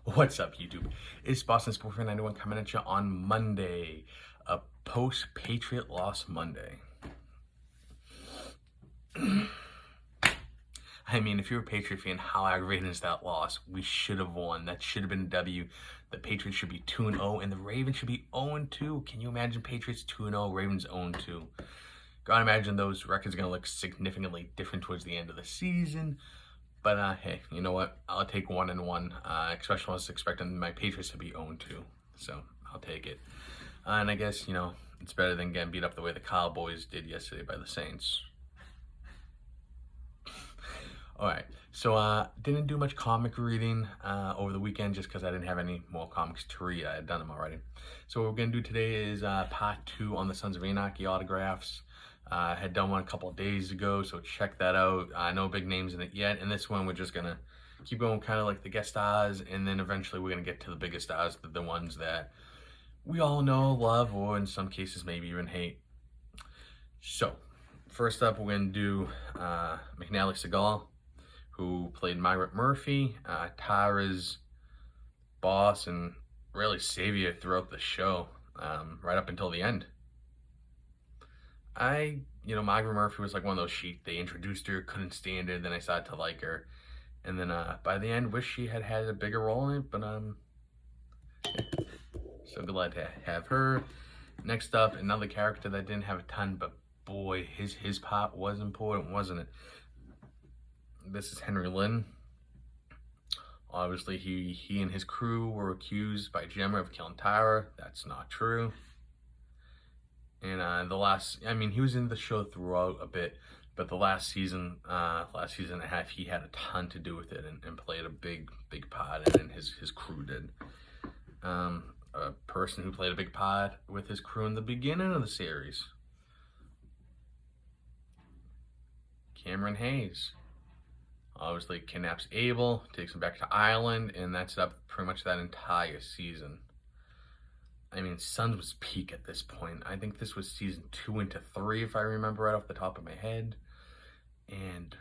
What's up, YouTube? It's Boston Sports Fan 91 coming at you on Monday, a post-Patriot loss Monday. I mean, if you're a Patriot fan, how aggravating is that loss? We should have won. That should have been a W. The Patriots should be 2-0, and the Ravens should be 0-2. Can you imagine Patriots 2-0, Ravens 0-2? Gotta imagine those records are gonna look significantly different towards the end of the season. But hey, you know what? I'll take 1-1. Especially when I was expecting my Patriots to be 0-2. So I'll take it. And I guess, it's better than getting beat up the way the Cowboys did yesterday by the Saints. Alright, so didn't do much comic reading over the weekend just because I didn't have any more comics to read. I had done them already. So what we're going to do today is part 2 on the Sons of Anarchy autographs. I had done one a couple of days ago, so check that out. No big names in it yet. And this one, we're just going to keep going kind of like the guest stars, and then eventually we're going to get to the biggest stars, the ones that we all know, love, or in some cases maybe even hate. So, first up, we're going to do McNally Segal, who played Margaret Murphy, Tara's boss and really savior throughout the show, right up until the end. Margaret Murphy was like one of those they introduced her, couldn't stand her, then I started to like her. And then by the end, wish she had a bigger role in it, but so glad to have her. Next up, another character that didn't have a ton, but boy, his part was important, wasn't it? This is Henry Lynn. Obviously, he and his crew were accused by Gemma of killing Tara. That's not true. And he was in the show throughout a bit, but the last season and a half, he had a ton to do with it and played a big part, and his crew did. A person who played a big part with his crew in the beginning of the series, Cameron Hayes, obviously kidnaps Abel, takes him back to Ireland, and that's up pretty much that entire season. I mean, Sons was peak at this point. I think this was season 2 into 3, if I remember right off the top of my head. And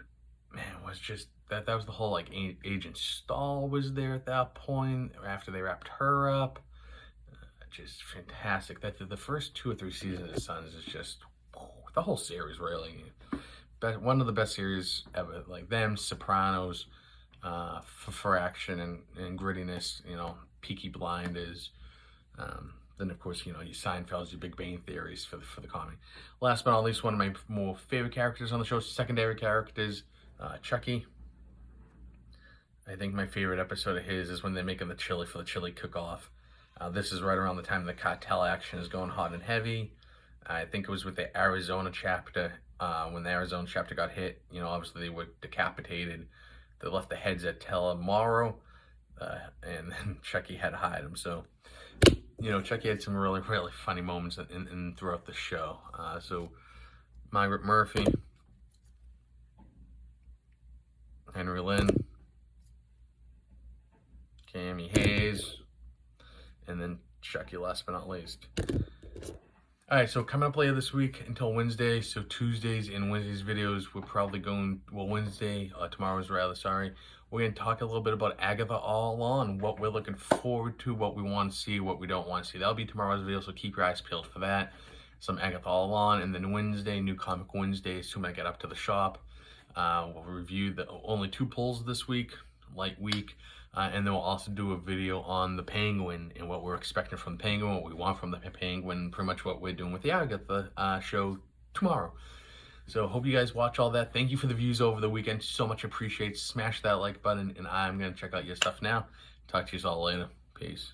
man, it was just that was the whole Agent Stahl was there at that point after they wrapped her up. Just fantastic. That the first 2 or 3 seasons of Sons is just the whole series really. One of the best series ever. Like them, Sopranos, for action and grittiness. Peaky Blinders. Then, of course, your Seinfeld's, your Big Bang Theories for the comedy. Last but not least, one of my more favorite characters on the show, secondary characters, Chucky. I think my favorite episode of his is when they're making the chili for the chili cook-off. This is right around the time the cartel action is going hot and heavy. I think it was with the Arizona chapter. When the Arizona chapter got hit, obviously they were decapitated. They left the heads at Telemoro, and then Chucky had to hide them. So, Chucky had some really funny moments in throughout the show. So, Margaret Murphy, Henry Lynn, Cammy Hayes, and then Chucky last but not least. Alright, so coming up later this week until Wednesday, so Tuesdays and Wednesdays videos, we're probably going, tomorrow's rather, sorry. We're going to talk a little bit about Agatha All On, what we're looking forward to, what we want to see, what we don't want to see. That'll be tomorrow's video, so keep your eyes peeled for that. Some Agatha All On, and then Wednesday, New Comic Wednesday, so when I get up to the shop. We'll review the only 2 pulls this week, light week. And then we'll also do a video on the Penguin and what we're expecting from the Penguin, what we want from the Penguin, pretty much what we're doing with the Agatha show tomorrow. So hope you guys watch all that. Thank you for the views over the weekend. So much appreciated. Smash that like button, and I'm going to check out your stuff now. Talk to you all later. Peace.